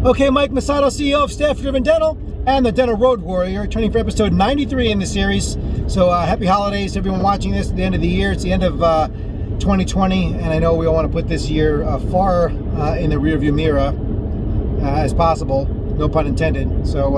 Okay, Mike Masato, CEO of Staff Driven Dental and the Dental Road Warrior, turning for episode 93 in the series. So happy holidays to everyone watching this at the end of the year. It's the end of 2020, and I know we all want to put this year far in the rearview mirror as possible, no pun intended. So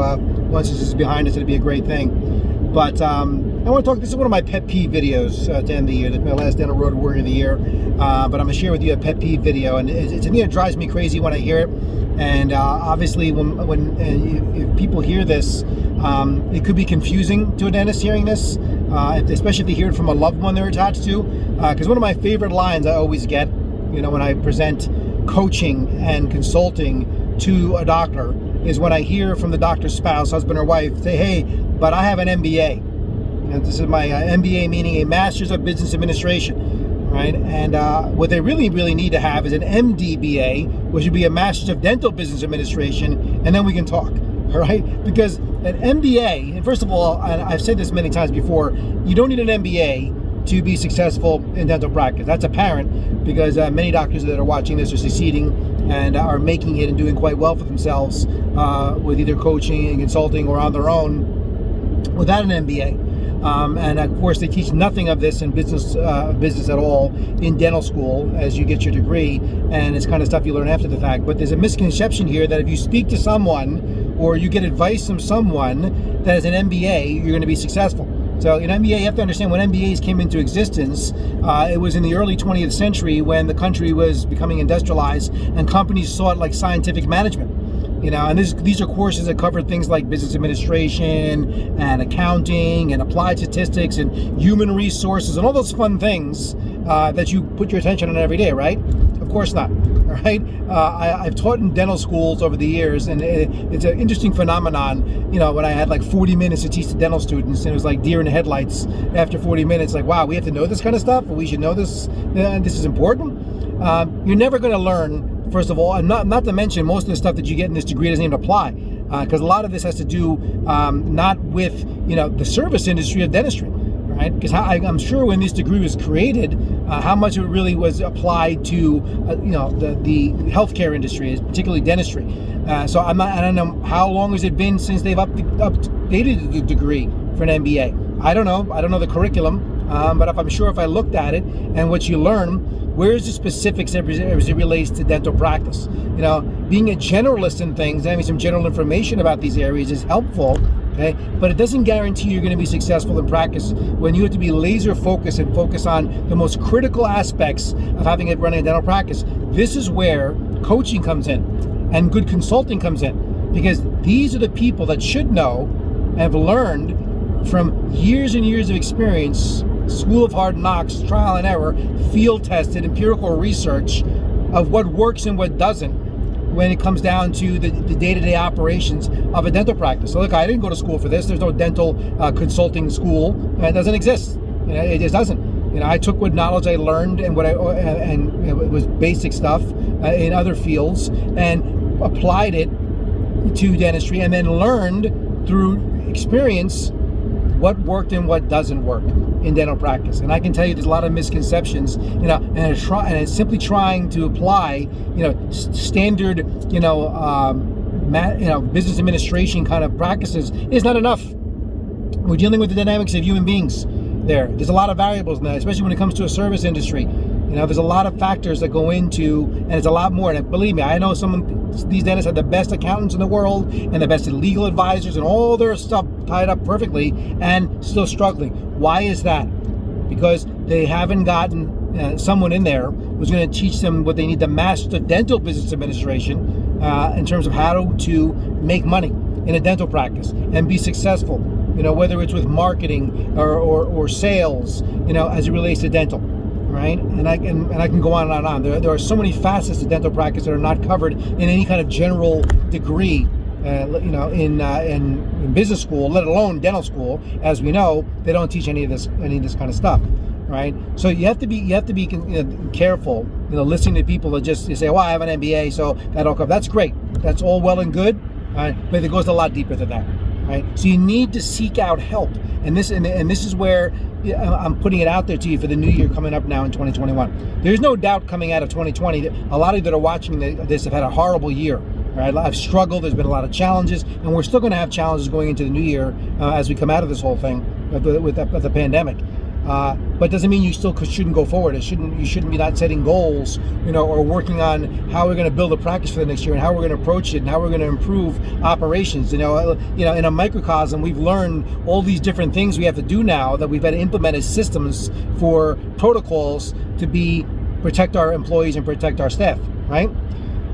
once this is behind us, it'll be a great thing. But I want to talk, this is one of my pet peeve videos to end the year. This is my last Dental Road Warrior of the year. But I'm going to share with you a pet peeve video, and to me it drives me crazy when I hear it. And obviously, if people hear this, it could be confusing to a dentist hearing this, especially if they hear it from a loved one they're attached to. Because one of my favorite lines I always get, when I present coaching and consulting to a doctor, is when I hear from the doctor's spouse, husband or wife, say, "Hey, but I have an MBA." And this is my MBA, meaning a Master's of Business Administration. Right, and what they really need to have is an MDBA, which would be a Master's of Dental Business Administration, and then we can talk, all right? Because an MBA, and first of all, and I've said this many times before, you don't need an MBA to be successful in dental practice. That's apparent because many doctors that are watching this are succeeding and are making it and doing quite well for themselves with either coaching and consulting or on their own without an MBA. And of course, they teach nothing of this in business at all in dental school as you get your degree, and it's kind of stuff you learn after the fact. But there's a misconception here that if you speak to someone or you get advice from someone that has an MBA, you're going to be successful. So an MBA, you have to understand when MBAs came into existence, it was in the early 20th century when the country was becoming industrialized and companies saw it like scientific management. And these are courses that cover things like business administration and accounting and applied statistics and human resources and all those fun things that you put your attention on every day, right? Of course not, all right? I've taught in dental schools over the years, and it's an interesting phenomenon, when I had like 40 minutes to teach the dental students, and it was like deer in the headlights after 40 minutes, like, wow, we have to know this kind of stuff, we should know this, this is important. You're never going to learn, first of all, and not to mention most of the stuff that you get in this degree doesn't even apply, because a lot of this has to do not with the service industry of dentistry, right? Because I'm sure when this degree was created, how much of it really was applied to the healthcare industry, particularly dentistry. So I don't know how long has it been since they've updated the degree for an MBA. I don't know the curriculum, but if I looked at it and what you learn. Where's the specifics as it relates to dental practice? Being a generalist in things, having some general information about these areas is helpful, okay? But it doesn't guarantee you're going to be successful in practice when you have to be laser focused and focus on the most critical aspects of running a dental practice. This is where coaching comes in and good consulting comes in, because these are the people that should know and have learned from years and years of experience, school of hard knocks, trial and error, field tested, empirical research of what works and what doesn't when it comes down to the day-to-day operations of a dental practice. So look, I didn't go to school for this. There's no dental consulting school. It doesn't exist. It just doesn't. I took what knowledge I learned and it was basic stuff in other fields and applied it to dentistry, and then learnned through experience what worked and what doesn't work in dental practice. And I can tell you there's a lot of misconceptions, and it's simply trying to apply, standard, business administration kind of practices is not enough. We're dealing with the dynamics of human beings there. There's a lot of variables in that, especially when it comes to a service industry. There's a lot of factors that go into, and it's a lot more. And believe me, I know these dentists have the best accountants in the world and the best legal advisors and all their stuff tied up perfectly and still struggling. Why is that? Because they haven't gotten someone in there who's going to teach them what they need, the Master of Dental Business Administration, in terms of how to make money in a dental practice and be successful, whether it's with marketing or sales, as it relates to dental. Right, and I can go on and on. There are so many facets to dental practice that are not covered in any kind of general degree, in business school, let alone dental school. As we know, they don't teach any of this kind of stuff, right? So you have to be careful, listening to people that just say, "Well, I have an MBA, so that'll cover." That's great. That's all well and good, but it goes a lot deeper than that. Right? So you need to seek out help, and this is where I'm putting it out there to you for the new year coming up now in 2021. There's no doubt coming out of 2020 that a lot of you that are watching this have had a horrible year. Right? I've struggled. There's been a lot of challenges, and we're still going to have challenges going into the new year as we come out of this whole thing with the pandemic. But doesn't mean you still shouldn't go forward. You shouldn't be not setting goals, or working on how we're going to build a practice for the next year and how we're going to approach it and how we're going to improve operations. In a microcosm, we've learned all these different things we have to do now that we've had to implement as systems for protocols to protect our employees and protect our staff, right?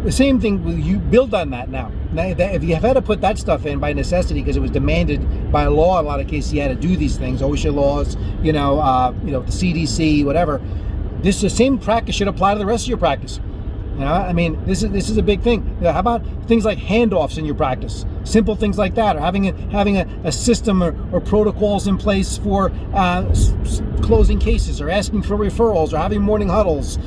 The same thing, you build on that now. If you have had to put that stuff in by necessity because it was demanded by law, in a lot of cases you had to do these things, OSHA laws, the CDC, whatever. The same practice should apply to the rest of your practice. This is a big thing. How about things like handoffs in your practice? Simple things like that, or having a system or protocols in place for closing cases, or asking for referrals, or having morning huddles.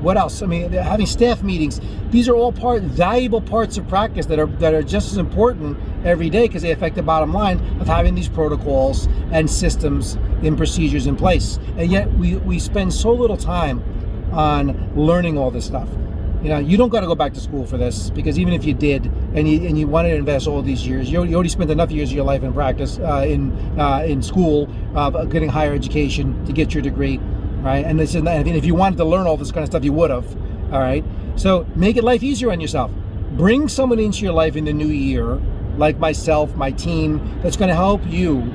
What else? Having staff meetings. These are all valuable parts of practice that are just as important every day because they affect the bottom line of having these protocols and systems and procedures in place. And yet we spend so little time on learning all this stuff. You don't got to go back to school for this, because even if you did and you wanted to invest all these years, you already spent enough years of your life in practice in school, getting higher education to get your degree, right? And if you wanted to learn all this kind of stuff, you would have. All right. So make it life easier on yourself. Bring someone into your life in the new year, like myself, my team, that's going to help you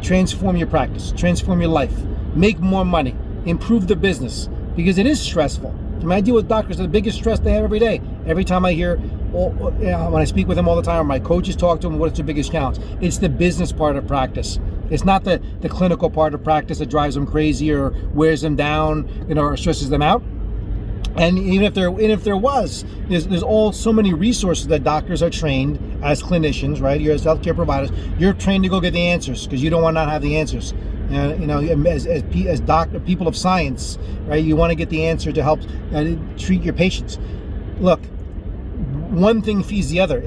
transform your practice, transform your life, make more money, improve the business, because it is stressful. I deal with doctors, the biggest stress they have every day. Every time I hear, when I speak with them all the time, or my coaches talk to them, what's their biggest challenge? It's the business part of practice. It's not the clinical part of practice that drives them crazy or wears them down, or stresses them out. And even if there was, there's so many resources that doctors are trained as clinicians, right? You're as healthcare providers, you're trained to go get the answers because you don't want to not have the answers. As people of science, right? You want to get the answer to help treat your patients. Look, one thing feeds the other.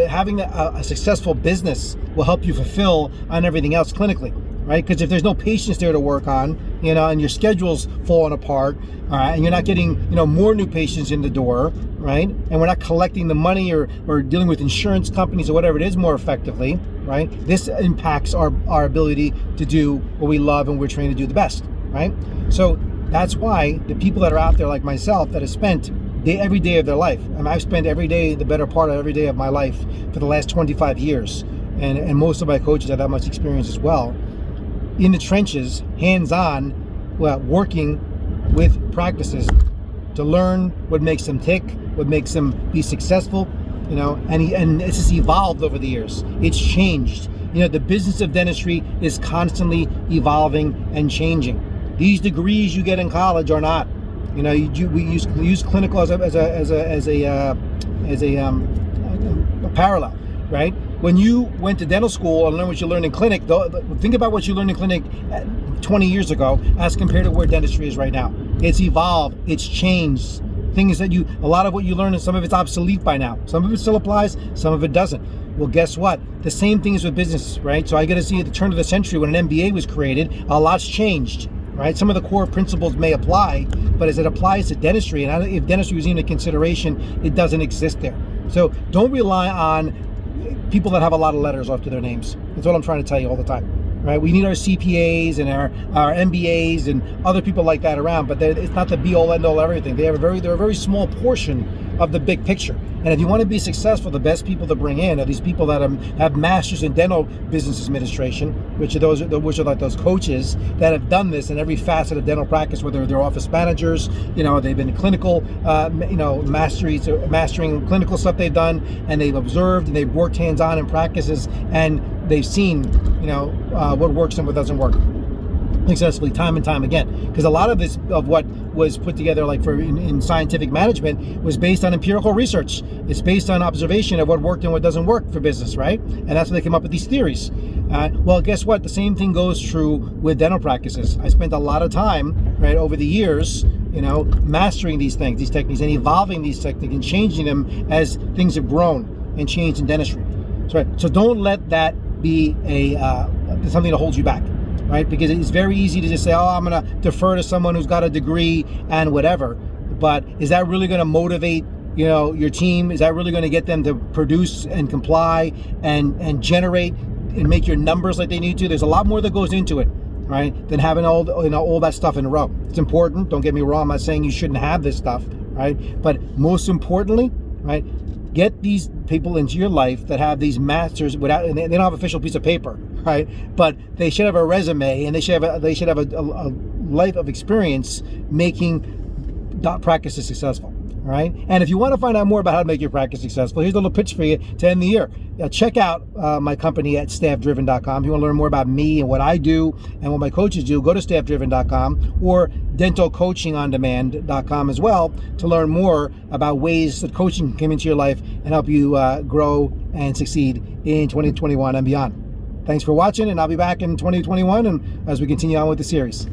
Having a successful business will help you fulfill on everything else clinically, right? Because if there's no patients there to work on, and your schedule's falling apart, all right, and you're not getting, more new patients in the door, right? And we're not collecting the money or dealing with insurance companies or whatever it is more effectively, right? This impacts our ability to do what we love and we're trained to do the best, right? So that's why the people that are out there like myself that have spent every day of their life, I've spent every day, the better part of every day of my life for the last 25 years, and most of my coaches have that much experience as well, in the trenches, hands-on, working with practices to learn what makes them tick, what makes them be successful, and it's just evolved over the years. It's changed. The business of dentistry is constantly evolving and changing. These degrees you get in college are not. We use clinical as a parallel, right? When you went to dental school and learned what you learned in clinic, think about what you learned in clinic 20 years ago as compared to where dentistry is right now. It's evolved, it's changed. Things that a lot of what you learn, some of it's obsolete by now. Some of it still applies, some of it doesn't. Well, guess what? The same thing is with business, right? So I got to see at the turn of the century when an MBA was created, a lot's changed, right? Some of the core principles may apply, but as it applies to dentistry, and if dentistry was even a consideration, it doesn't exist there. So don't rely on people that have a lot of letters after their names. That's what I'm trying to tell you all the time, right? We need our CPAs and our MBAs and other people like that around, but it's not the be-all, end-all everything. They're a very small portion of the big picture. And if you want to be successful, the best people to bring in are these people that have masters in dental business administration, which are like those coaches that have done this in every facet of dental practice, whether they're office managers, they've been clinical, mastering clinical stuff they've done, and they've observed and they've worked hands-on in practices, and they've seen, what works and what doesn't work successfully time and time again. Because a lot of what was put together in scientific management was based on empirical research. It's based on observation of what worked and what doesn't work for business, right? And that's why they came up with these theories. Well, guess what? The same thing goes true with dental practices. I spent a lot of time, right, over the years, mastering these things, these techniques, and evolving these techniques and changing them as things have grown and changed in dentistry. So don't let that be something that holds you back. Right? Because it's very easy to just say, I'm going to defer to someone who's got a degree and whatever. But is that really going to motivate your team? Is that really going to get them to produce and comply and generate and make your numbers like they need to? There's a lot more that goes into it, right, than having all that stuff in a row. It's important. Don't get me wrong. I'm not saying you shouldn't have this stuff, right? But most importantly, right, get these people into your life that have these masters without, and they don't have an official piece of paper, right? But they should have a resume, and they should have a life of experience making practices successful. All right. And if you want to find out more about how to make your practice successful, here's a little pitch for you to end the year. Check out my company at staffdriven.com. If you want to learn more about me and what I do and what my coaches do, go to staffdriven.com or dentalcoachingondemand.com as well to learn more about ways that coaching can come into your life and help you grow and succeed in 2021 and beyond. Thanks for watching, and I'll be back in 2021 and as we continue on with the series.